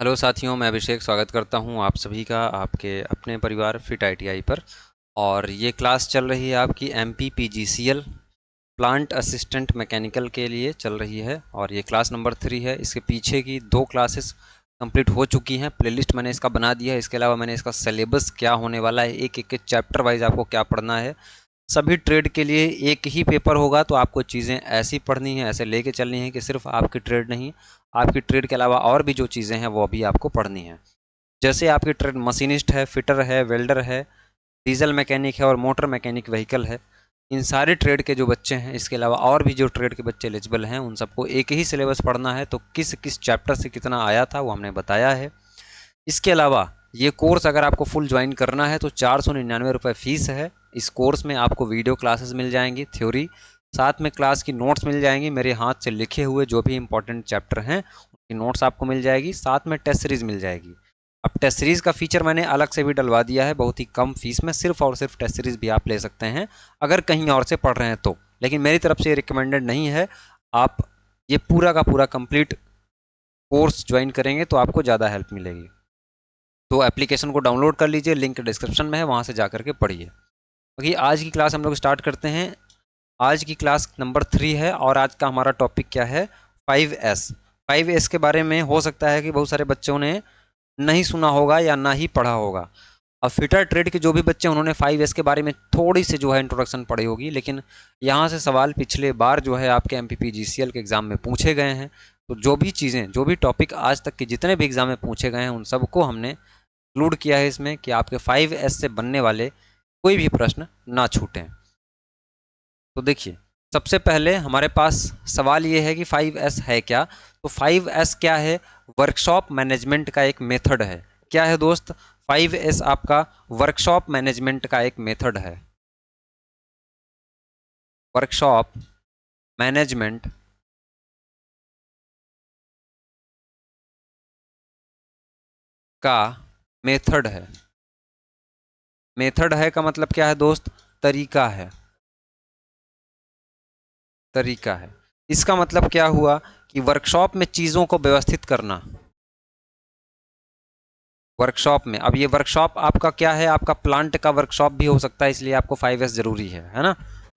Hello साथियों, मैं अभिषेक स्वागत करता हूं आप सभी का आपके अपने परिवार फिट आईटीआई पर। और ये क्लास चल रही है आपकी MP PGCL plant assistant mechanical के लिए चल रही है और ये क्लास नंबर 3 है। इसके पीछे की 2 क्लासेस कंप्लीट हो चुकी हैं। प्लेलिस्ट मैंने इसका बना दिया है। इसके अलावा मैंने इसका सिलेबस क्या होने वाला है, एक एक चैप्टर वाइज आपको क्या पढ़ना है। सभी ट्रेड के लिए एक ही पेपर होगा, तो आपको चीज़ें ऐसी पढ़नी है, ऐसे लेके चलनी है कि सिर्फ आपकी ट्रेड नहीं, आपकी ट्रेड के अलावा और भी जो चीज़ें हैं वो भी आपको पढ़नी है। जैसे आपकी ट्रेड मशीनिस्ट है, फिटर है, वेल्डर है, डीजल मैकेनिक है और मोटर मैकेनिक व्हीकल है। इन सारे ट्रेड के जो बच्चे हैं, इसके अलावा और भी जो ट्रेड के बच्चे एलिजिबल हैं, उन सबको एक ही सिलेबस पढ़ना है। तो किस किस चैप्टर से कितना आया था वो हमने बताया है। इसके अलावा ये कोर्स अगर आपको फुल ज्वाइन करना है तो 499 रुपये फ़ीस है। इस कोर्स में आपको वीडियो क्लासेस मिल जाएंगी, थ्योरी, साथ में क्लास की नोट्स मिल जाएंगी, मेरे हाथ से लिखे हुए जो भी इंपॉर्टेंट चैप्टर हैं उनकी नोट्स आपको मिल जाएगी, साथ में टेस्ट सीरीज़ मिल जाएगी। अब टेस्ट सीरीज़ का फीचर मैंने अलग से भी डलवा दिया है, बहुत ही कम फीस में सिर्फ और सिर्फ टेस्ट सीरीज़ भी आप ले सकते हैं अगर कहीं और से पढ़ रहे हैं तो। लेकिन मेरी तरफ से ये रिकमेंडेड नहीं है। आप ये पूरा का पूरा कंप्लीट कोर्स ज्वाइन करेंगे तो आपको ज़्यादा हेल्प मिलेगी। तो एप्लीकेशन को डाउनलोड कर लीजिए, लिंक डिस्क्रिप्शन में है, वहाँ से जा करके पढ़िए। बाकी आज की क्लास हम लोग स्टार्ट करते हैं। आज की क्लास नंबर 3 है और आज का हमारा टॉपिक क्या है? 5S। 5S के बारे में हो सकता है कि बहुत सारे बच्चों ने नहीं सुना होगा या ना ही पढ़ा होगा। अब फिटर ट्रेड के जो भी बच्चे उन्होंने 5S के बारे में थोड़ी सी जो है इंट्रोडक्शन पढ़ी होगी, लेकिन यहाँ से सवाल पिछले बार जो है आपके MPPGCL के एग्ज़ाम में पूछे गए हैं। तो जो भी चीज़ें, जो भी टॉपिक आज तक के जितने भी एग्ज़ाम में पूछे गए हैं, उन सबको हमने इंक्लूड किया है इसमें कि आपके 5S से बनने वाले कोई भी प्रश्न ना छूटें। तो देखिए, सबसे पहले हमारे पास सवाल ये है कि 5S है क्या? तो 5S क्या है? वर्कशॉप मैनेजमेंट का एक मेथड है। क्या है दोस्त? 5S आपका वर्कशॉप मैनेजमेंट का एक मेथड है। वर्कशॉप मैनेजमेंट का मेथड है। मेथड है का मतलब क्या है दोस्त? तरीका है। तरीका है। इसका मतलब क्या हुआ कि वर्कशॉप में चीज़ों को व्यवस्थित करना। वर्कशॉप में, अब ये वर्कशॉप आपका क्या है? आपका प्लांट का वर्कशॉप भी हो सकता है, इसलिए आपको 5S जरूरी है ना?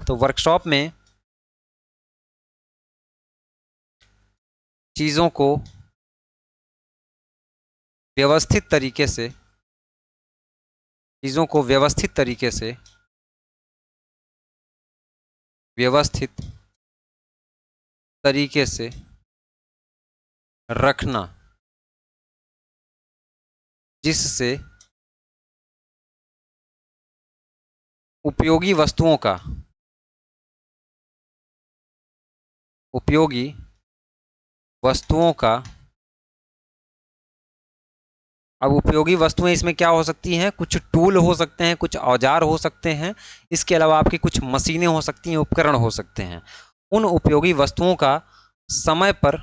तो वर्कशॉप में चीज़ों को व्यवस्थित तरीके से, चीज़ों को व्यवस्थित तरीके से, व्यवस्थित तरीके से रखना, जिससे उपयोगी वस्तुओं का, उपयोगी वस्तुओं का, अब उपयोगी वस्तुएं इसमें क्या हो सकती हैं? कुछ टूल हो सकते हैं, कुछ औजार हो सकते हैं, इसके अलावा आपकी कुछ मशीनें हो सकती हैं, उपकरण हो सकते हैं। उन उपयोगी वस्तुओं का समय पर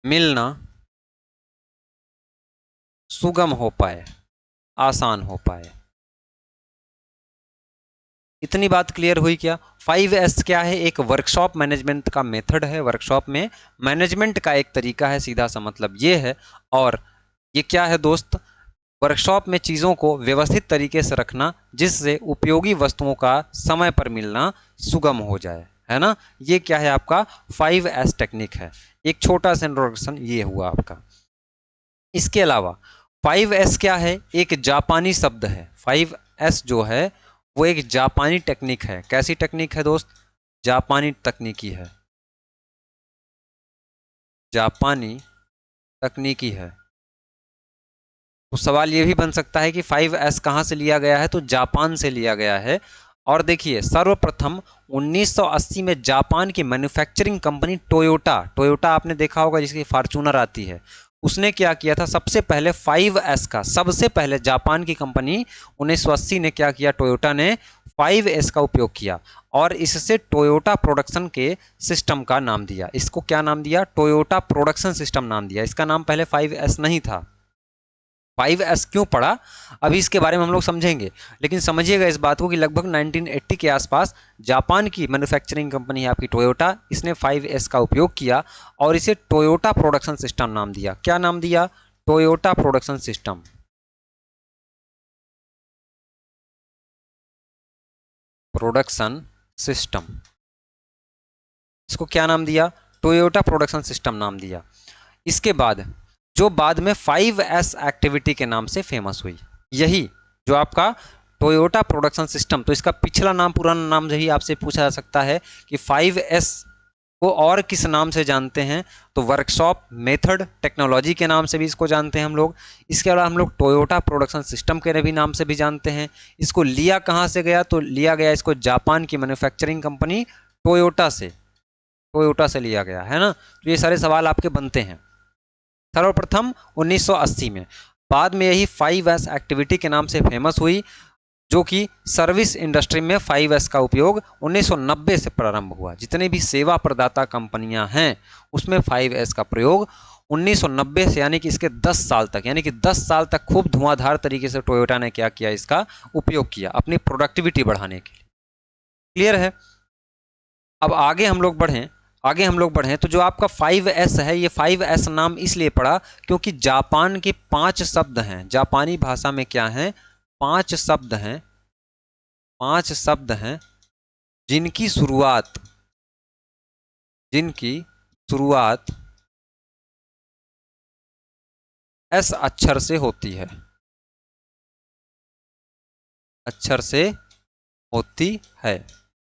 मिलना सुगम हो पाए, आसान हो पाए। इतनी बात क्लियर हुई क्या? 5S क्या है? एक वर्कशॉप मैनेजमेंट का मेथड है। वर्कशॉप में मैनेजमेंट का एक तरीका है, सीधा सा मतलब ये है। और ये क्या है दोस्त? वर्कशॉप में चीज़ों को व्यवस्थित तरीके से रखना, जिससे उपयोगी वस्तुओं का समय पर मिलना सुगम हो जाए, है ना? ये क्या है? आपका 5S टेक्निक है। एक छोटा सा इंट्रोडक्शन ये हुआ आपका। इसके अलावा 5S क्या है? एक जापानी शब्द है। 5S जो है वो एक जापानी टेक्निक है। कैसी टेक्निक है दोस्त? जापानी तकनीकी है। जापानी तकनीकी है। तो सवाल ये भी बन सकता है कि 5S कहाँ से लिया गया है? तो जापान से लिया गया है। और देखिए, सर्वप्रथम 1980 में जापान की मैन्युफैक्चरिंग कंपनी टोयोटा, टोयोटा आपने देखा होगा जिसकी फॉर्च्यूनर आती है, उसने क्या किया था? सबसे पहले 5S का, सबसे पहले जापान की कंपनी 1980 ने क्या किया? टोयोटा ने 5S का उपयोग किया और इससे टोयोटा प्रोडक्शन के सिस्टम का नाम दिया। इसको क्या नाम दिया? टोयोटा प्रोडक्शन सिस्टम नाम दिया। इसका नाम पहले 5S नहीं था। 5S क्यों पड़ा, अभी इसके बारे में हम लोग समझेंगे, लेकिन समझिएगा इस बात को कि लगभग 1980 के आसपास जापान की मैन्युफैक्चरिंग कंपनी है आपकी टोयोटा, इसने 5S का उपयोग किया और इसे टोयोटा प्रोडक्शन सिस्टम नाम दिया। क्या नाम दिया? Toyota production system. Production system, इसको क्या नाम दिया? टोयोटा प्रोडक्शन सिस्टम नाम दिया। इसके बाद जो बाद में 5S एक्टिविटी के नाम से फेमस हुई, यही जो आपका टोयोटा प्रोडक्शन सिस्टम, तो इसका पिछला नाम, पुराना नाम यही आपसे पूछा जा सकता है कि 5S को और किस नाम से जानते हैं, तो वर्कशॉप मेथड टेक्नोलॉजी के नाम से भी इसको जानते हैं हम लोग। इसके अलावा हम लोग टोयोटा प्रोडक्शन सिस्टम के भी नाम से भी जानते हैं। इसको लिया कहाँ से गया, तो लिया गया इसको जापान की मैन्युफैक्चरिंग कंपनी टोयोटा से लिया गया है ना। तो ये सारे सवाल आपके बनते हैं। सर्वप्रथम 1980 में, बाद में यही 5S एक्टिविटी के नाम से फेमस हुई, जो कि सर्विस इंडस्ट्री में 5S का उपयोग 1990 से प्रारंभ हुआ। जितने भी सेवा प्रदाता कंपनियां हैं उसमें 5S का प्रयोग 1990 से, यानी कि इसके 10 साल तक, यानी कि 10 साल तक खूब धुआंधार तरीके से टोयोटा ने क्या किया, इसका उपयोग किया अपनी प्रोडक्टिविटी बढ़ाने के लिए। क्लियर है? अब आगे हम लोग बढ़ें तो जो आपका 5S है, ये 5S नाम इसलिए पड़ा क्योंकि जापान के 5 शब्द हैं, जापानी भाषा में क्या हैं, 5 शब्द हैं जिनकी शुरुआत S अक्षर से होती है,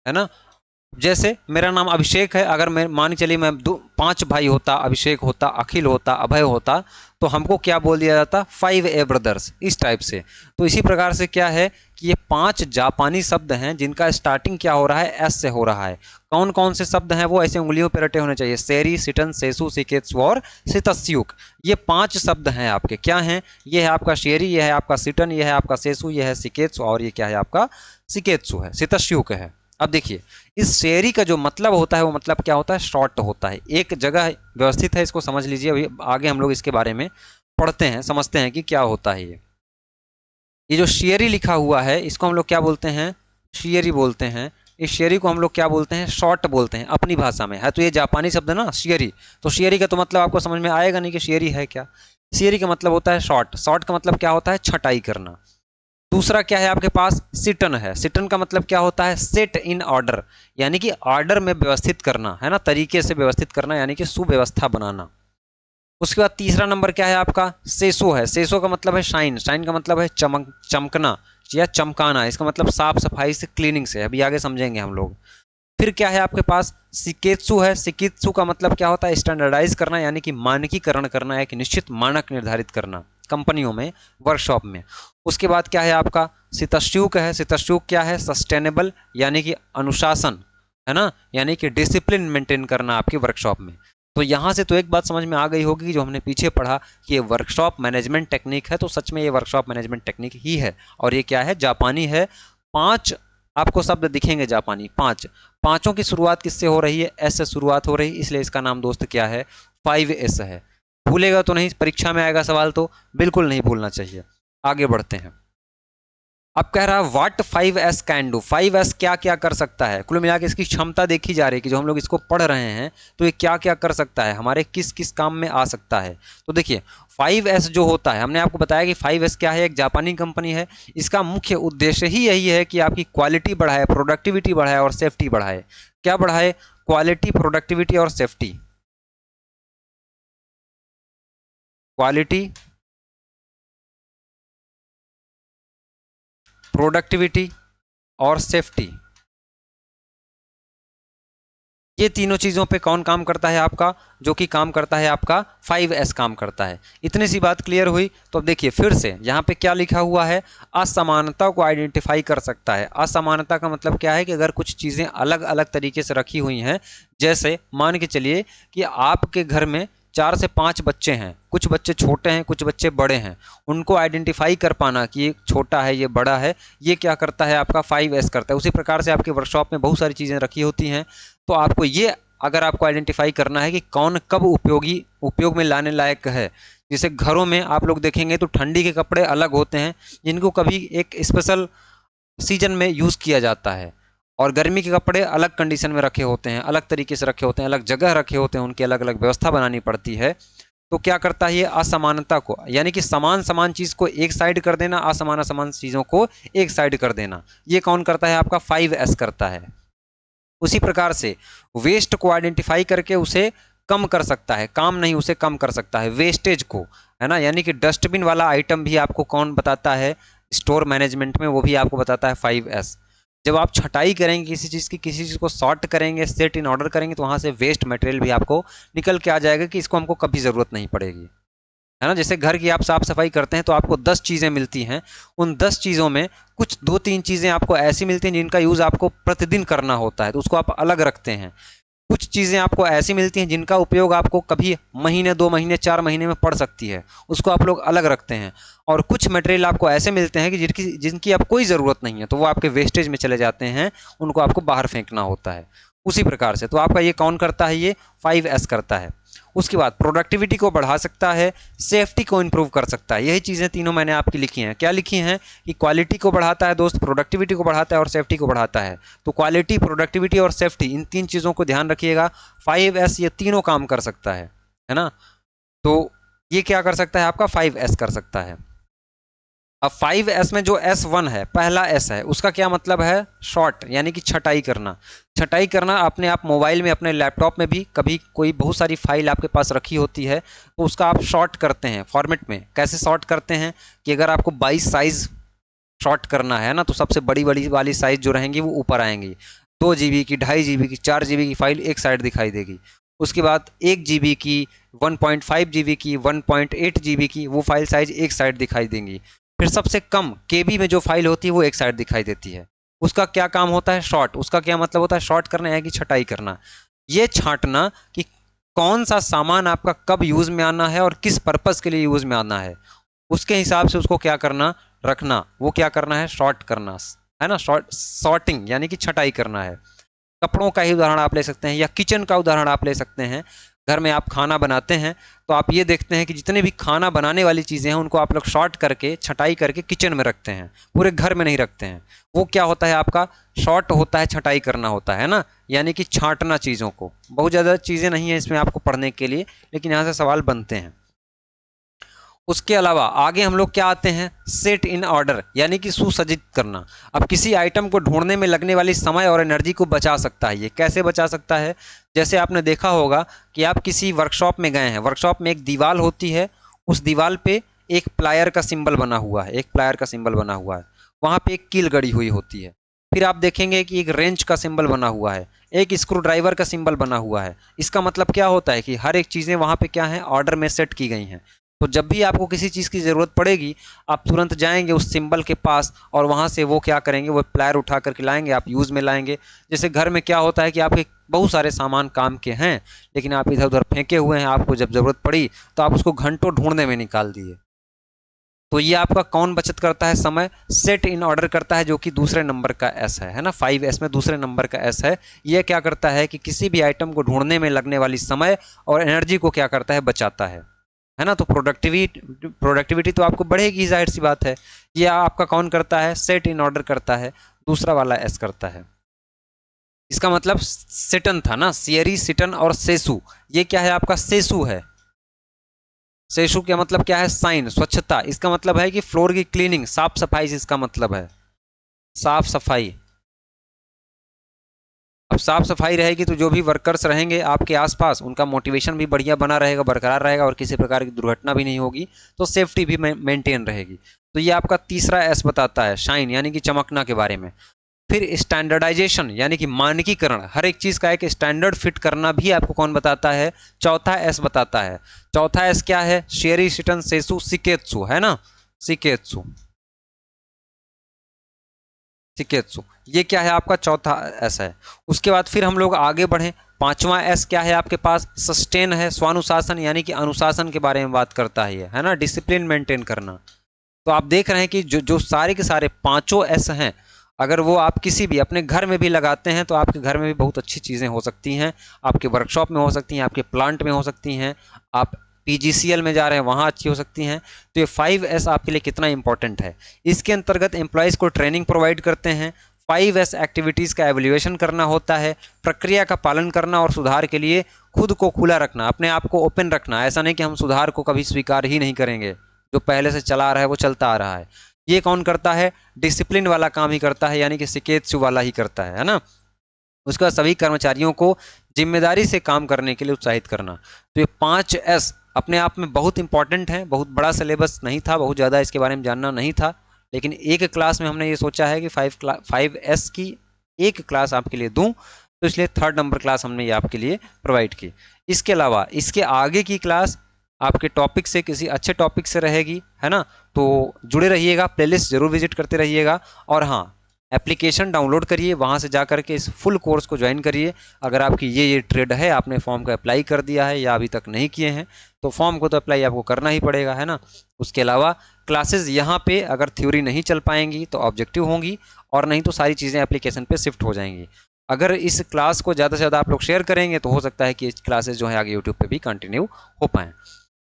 है ना। जैसे मेरा नाम अभिषेक है, अगर मैं मान चलिए मैं 5 भाई होता, अभिषेक होता, अखिल होता, अभय होता, तो हमको क्या बोल दिया जाता, 5A ब्रदर्स, इस टाइप से। तो इसी प्रकार से क्या है कि ये 5 जापानी शब्द हैं जिनका स्टार्टिंग क्या हो रहा है, एस से हो रहा है। कौन कौन से शब्द हैं वो ऐसे उंगलियों पर रटे होने चाहिए, सेरी, सिटन, सेसु, सिकेत्सु और सितस्युक। ये 5 शब्द हैं आपके, क्या हैं, ये है आपका शेरी, ये है आपका सिटन, ये है आपका सेसु, ये है सिकेत्सु और ये क्या है आपका सिकेत्सु है, सितस्युक है। अब देखिए इस शेरी का जो मतलब होता है वो मतलब क्या होता है, शॉर्ट होता है, एक जगह व्यवस्थित है, इसको समझ लीजिए। अभी आगे हम लोग इसके बारे में पढ़ते हैं, समझते हैं कि क्या होता है ये जो शेरी लिखा हुआ है इसको हम लोग क्या बोलते हैं, शेरी बोलते हैं। इस शेरी को हम लोग क्या बोलते हैं, शॉर्ट बोलते हैं अपनी भाषा में, है तो ये जापानी शब्द है ना शेरी। तो शेरी का तो मतलब आपको समझ में आएगा नहीं कि शेरी है क्या। शेरी का मतलब होता है शॉर्ट, शॉर्ट का मतलब क्या होता है, छटाई करना। दूसरा क्या है आपके पास, सिटन है, सिटन का मतलब क्या होता है, सेट इन ऑर्डर, यानी कि ऑर्डर में व्यवस्थित करना, है ना, तरीके से व्यवस्थित करना, यानी कि सुव्यवस्था बनाना। उसके बाद तीसरा नंबर क्या है आपका, सेसो है, सेसो का मतलब है शाइन, शाइन का मतलब है चमकना या चमकाना, इसका मतलब साफ सफाई से, क्लीनिंग से, अभी आगे समझेंगे हम लोग। फिर क्या है आपके पास, सिकेत्सु है, सिकेत्सु का मतलब क्या होता है, स्टैंडर्डाइज करना, यानी कि मानकीकरण करना, एक निश्चित मानक निर्धारित करना कंपनियों में, वर्कशॉप में। उसके बाद क्या है आपका, सितस्युक है, सितस्युक क्या है, सस्टेनेबल, यानी कि अनुशासन, है ना, यानी कि डिसिप्लिन मेंटेन करना आपकी वर्कशॉप में। तो यहाँ से तो एक बात समझ में आ गई होगी, जो हमने पीछे पढ़ा कि ये वर्कशॉप मैनेजमेंट टेक्निक है, तो सच में ये वर्कशॉप मैनेजमेंट टेक्निक ही है। और ये क्या है, जापानी है। 5 आपको शब्द दिखेंगे जापानी, 5, पांचों की शुरुआत किससे हो रही है, एस से शुरुआत हो रही है, इसलिए इसका नाम दोस्त क्या है, 5S है। भूलेगा तो नहीं, परीक्षा में आएगा सवाल तो बिल्कुल नहीं भूलना चाहिए। आगे बढ़ते हैं। अब कह रहा है what 5S can do, 5S क्या क्या कर सकता है। कुल मिला के इसकी क्षमता देखी जा रही है कि जो हम लोग इसको पढ़ रहे हैं तो ये क्या क्या कर सकता है, हमारे किस किस काम में आ सकता है। तो देखिए 5S जो होता है, हमने आपको बताया कि 5S क्या है, एक जापानी कंपनी है। इसका मुख्य उद्देश्य ही यही है कि आपकी क्वालिटी बढ़ाए, प्रोडक्टिविटी बढ़ाए और सेफ्टी बढ़ाए। क्या बढ़ाए, क्वालिटी, प्रोडक्टिविटी और सेफ्टी। क्वालिटी, प्रोडक्टिविटी और सेफ्टी, ये तीनों चीज़ों पे कौन काम करता है आपका, जो कि काम करता है आपका 5S काम करता है। इतनी सी बात क्लियर हुई। तो अब देखिए फिर से यहाँ पे क्या लिखा हुआ है, असमानता को आइडेंटिफाई कर सकता है। असमानता का मतलब क्या है कि अगर कुछ चीज़ें अलग अलग तरीके से रखी हुई हैं, जैसे मान के चलिए कि आपके घर में 4 से 5 बच्चे हैं, कुछ बच्चे छोटे हैं, कुछ बच्चे बड़े हैं, उनको आइडेंटिफाई कर पाना कि ये छोटा है, ये बड़ा है, ये क्या करता है आपका 5S करता है। उसी प्रकार से आपके वर्कशॉप में बहुत सारी चीज़ें रखी होती हैं, तो आपको ये अगर आपको आइडेंटिफाई करना है कि कौन कब उपयोग में लाने लायक है। जैसे घरों में आप लोग देखेंगे तो ठंडी के कपड़े अलग होते हैं जिनको कभी एक स्पेशल सीजन में यूज़ किया जाता है, और गर्मी के कपड़े अलग कंडीशन में रखे होते हैं, अलग तरीके से रखे होते हैं, अलग जगह रखे होते हैं, उनकी अलग अलग व्यवस्था बनानी पड़ती है। तो क्या करता है ये असमानता को, यानी कि समान समान चीज़ को एक साइड कर देना, असमान असमान चीज़ों को एक साइड कर देना, ये कौन करता है आपका 5S करता है। उसी प्रकार से वेस्ट को आइडेंटिफाई करके उसे कम कर सकता है, काम नहीं उसे कम कर सकता है, वेस्टेज को, है ना। यानी कि डस्टबिन वाला आइटम भी आपको कौन बताता है स्टोर मैनेजमेंट में, वो भी आपको बताता है 5S। जब आप छटाई करेंगे किसी चीज़ की, किसी चीज़ को सॉर्ट करेंगे, सेट इन ऑर्डर करेंगे, तो वहाँ से वेस्ट मटेरियल भी आपको निकल के आ जाएगा कि इसको हमको कभी ज़रूरत नहीं पड़ेगी, है ना। जैसे घर की आप साफ सफाई करते हैं तो आपको 10 चीज़ें मिलती हैं, उन 10 चीज़ों में कुछ 2-3 चीज़ें आपको ऐसी मिलती हैं जिनका यूज़ आपको प्रतिदिन करना होता है, तो उसको आप अलग रखते हैं। कुछ चीज़ें आपको ऐसी मिलती हैं जिनका उपयोग आपको कभी महीने 2 महीने 4 महीने में पड़ सकती है, उसको आप लोग अलग रखते हैं। और कुछ मटेरियल आपको ऐसे मिलते हैं कि जिनकी अब कोई ज़रूरत नहीं है, तो वो आपके वेस्टेज में चले जाते हैं, उनको आपको बाहर फेंकना होता है। उसी प्रकार से तो आपका ये कौन करता है, ये 5S करता है। उसके बाद प्रोडक्टिविटी को बढ़ा सकता है, सेफ्टी को इंप्रूव कर सकता है। यही चीज़ें तीनों मैंने आपकी लिखी हैं। क्या लिखी हैं कि क्वालिटी को बढ़ाता है दोस्त, प्रोडक्टिविटी को बढ़ाता है और सेफ्टी को बढ़ाता है। तो क्वालिटी, प्रोडक्टिविटी और सेफ्टी, इन 3 चीज़ों को ध्यान रखिएगा। 5S ये तीनों काम कर सकता है ना। तो ये क्या कर सकता है आपका 5S कर सकता है। अब 5S में जो S1 है, पहला S है, उसका क्या मतलब है, शॉर्ट, यानी कि छटाई करना। छटाई करना अपने आप मोबाइल में, अपने लैपटॉप में भी कभी कोई बहुत सारी फाइल आपके पास रखी होती है तो उसका आप शॉर्ट करते हैं फॉर्मेट में। कैसे शॉर्ट करते हैं कि अगर आपको 22 साइज़ शॉर्ट करना है ना, तो सबसे बड़ी बड़ी वाली साइज़ जो रहेंगी वो ऊपर आएंगी। 2 GB की, 2.5 GB की, 4 GB की फाइल एक साइड दिखाई देगी। उसके बाद 1 GB की, 1.5 GB की, 1.8 GB की, वो फाइल साइज एक साइड दिखाई देंगी। फिर सबसे कम KB में जो फाइल होती है वो एक साइड दिखाई देती है। उसका क्या काम होता है, शॉर्ट। उसका क्या मतलब होता है, शॉर्ट करना है कि छटाई करना। ये छांटना कि कौन सा सामान आपका कब यूज़ में आना है और किस पर्पज़ के लिए यूज़ में आना है, उसके हिसाब से उसको क्या करना, रखना। वो क्या करना है, शॉर्ट करना, है ना। सॉर्टिंग यानी कि छटाई करना है। कपड़ों का ही उदाहरण आप ले सकते हैं या किचन का उदाहरण आप ले सकते हैं। घर में आप खाना बनाते हैं तो आप ये देखते हैं कि जितने भी खाना बनाने वाली चीज़ें हैं उनको आप लोग शॉर्ट करके, छटाई करके किचन में रखते हैं, पूरे घर में नहीं रखते हैं। वो क्या होता है आपका, शॉर्ट होता है, छटाई करना होता है ना, यानी कि छांटना चीज़ों को। बहुत ज़्यादा चीज़ें नहीं है इसमें आपको पढ़ने के लिए, लेकिन यहाँ से सवाल बनते हैं। उसके अलावा आगे हम लोग क्या आते हैं, सेट इन ऑर्डर, यानी कि सुसज्जित करना। अब किसी आइटम को ढूंढने में लगने वाली समय और एनर्जी को बचा सकता है। ये कैसे बचा सकता है, जैसे आपने देखा होगा कि आप किसी वर्कशॉप में गए हैं, वर्कशॉप में एक दीवार होती है, उस दीवार पे एक प्लायर का सिंबल बना हुआ है, एक प्लायर का सिंबल बना हुआ है, वहाँ पे एक कील गड़ी हुई होती है। फिर आप देखेंगे कि एक रेंच का सिंबल बना हुआ है, एक स्क्रू ड्राइवर का सिंबल बना हुआ है। इसका मतलब क्या होता है कि हर एक चीज़ें वहाँ पे क्या है, ऑर्डर में सेट की गई हैं। तो जब भी आपको किसी चीज़ की ज़रूरत पड़ेगी, आप तुरंत जाएंगे उस सिंबल के पास और वहाँ से वो क्या करेंगे, वो प्लायर उठा करके लाएंगे, आप यूज़ में लाएंगे। जैसे घर में क्या होता है कि आपके बहुत सारे सामान काम के हैं लेकिन आप इधर उधर फेंके हुए हैं, आपको जब ज़रूरत पड़ी तो आप उसको घंटों ढूंढने में निकाल दिए। तो ये आपका कौन बचत करता है, समय। सेट इन ऑर्डर करता है, जो कि दूसरे नंबर का एस है ना, 5S में दूसरे नंबर का एस है। ये क्या करता है कि किसी भी आइटम को ढूंढने में लगने वाली समय और एनर्जी को क्या करता है, बचाता है ना। तो प्रोडक्टिविटी तो आपको बढ़ेगी, जाहिर सी बात है। ये आपका कौन करता है, सेट इन ऑर्डर करता है, दूसरा वाला एस करता है। इसका मतलब सिटन था ना, सियरी, सिटन और सेसु। ये क्या है आपका, सेसु है। सेशु का मतलब क्या है, साइन, स्वच्छता। इसका मतलब है कि फ्लोर की क्लीनिंग, साफ सफाई, इसका मतलब है साफ सफाई। अब साफ सफाई रहेगी तो जो भी वर्कर्स रहेंगे आपके आसपास, उनका मोटिवेशन भी बढ़िया बना रहेगा, बरकरार रहेगा और किसी प्रकार की दुर्घटना भी नहीं होगी, तो सेफ्टी भी मेंटेन रहेगी। तो ये आपका तीसरा एस बताता है, शाइन, यानी कि चमकना के बारे में। फिर स्टैंडर्डाइजेशन, यानी कि मानकीकरण, हर एक चीज़ का एक स्टैंडर्ड फिट करना भी आपको कौन बताता है, चौथा एस बताता है। चौथा एस क्या है, शेरी, शिटन, सेसु, सिकेत्सु, है ना, सिकेत्सु, सिकेत्सु। ये क्या है आपका, चौथा एस है। उसके बाद फिर हम लोग आगे बढ़ें, पांचवा एस क्या है आपके पास, सस्टेन है, स्वानुशासन, यानी कि अनुशासन के बारे में बात करता है ना, डिसिप्लिन मेंटेन करना। तो आप देख रहे हैं कि जो जो सारे के सारे पांचों एस हैं, अगर वो आप किसी भी अपने घर में भी लगाते हैं तो आपके घर में भी बहुत अच्छी चीज़ें हो सकती हैं, आपके वर्कशॉप में हो सकती हैं, आपके प्लांट में हो सकती हैं, आप पीजीसीएल में जा रहे हैं वहाँ अच्छी हो सकती हैं। तो ये 5S आपके लिए कितना इंपॉर्टेंट है। इसके अंतर्गत एम्प्लॉयज़ को ट्रेनिंग प्रोवाइड करते हैं, 5S एक्टिविटीज़ का एवेल्यूएशन करना होता है, प्रक्रिया का पालन करना और सुधार के लिए खुद को खुला रखना, अपने आप को ओपन रखना। ऐसा नहीं कि हम सुधार को कभी स्वीकार ही नहीं करेंगे, जो पहले से चला आ रहा है वो चलता आ रहा है। ये कौन करता है? डिसिप्लिन वाला काम ही करता है, यानी कि सिकेत्सु वाला ही करता है ना। उसके बाद सभी कर्मचारियों को जिम्मेदारी से काम करने के लिए उत्साहित करना। तो ये 5S अपने आप में बहुत इंपॉर्टेंट है। बहुत बड़ा सिलेबस नहीं था, बहुत ज़्यादा इसके बारे में जानना नहीं था, लेकिन एक क्लास में हमने ये सोचा है कि 5S की एक क्लास आपके लिए दूं, तो इसलिए 3rd नंबर क्लास हमने ये आपके लिए प्रोवाइड की। इसके अलावा इसके आगे की क्लास आपके टॉपिक से किसी अच्छे टॉपिक से रहेगी, है ना। तो जुड़े रहिएगा, प्लेलिस्ट जरूर विजिट करते रहिएगा। और हाँ, एप्लीकेशन डाउनलोड करिए, वहाँ से जा करके इस फुल कोर्स को ज्वाइन करिए। अगर आपकी ये ट्रेड है, आपने फॉर्म को अप्लाई कर दिया है या अभी तक नहीं किए हैं, तो फॉर्म को तो अप्लाई आपको करना ही पड़ेगा, है ना। उसके अलावा क्लासेस यहाँ पे अगर थ्योरी नहीं चल पाएंगी तो ऑब्जेक्टिव होंगी, और नहीं तो सारी चीज़ें एप्लीकेशन पे शिफ्ट हो जाएंगी। अगर इस क्लास को ज़्यादा से ज़्यादा आप लोग शेयर करेंगे तो हो सकता है कि क्लासेस जो है आगे यूट्यूब पे भी कंटिन्यू हो पाएँ।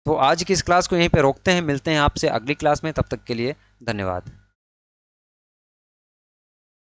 तो आज की इस क्लास को यहीं पे रोकते हैं, मिलते हैं आपसे अगली क्लास में, तब तक के लिए धन्यवाद।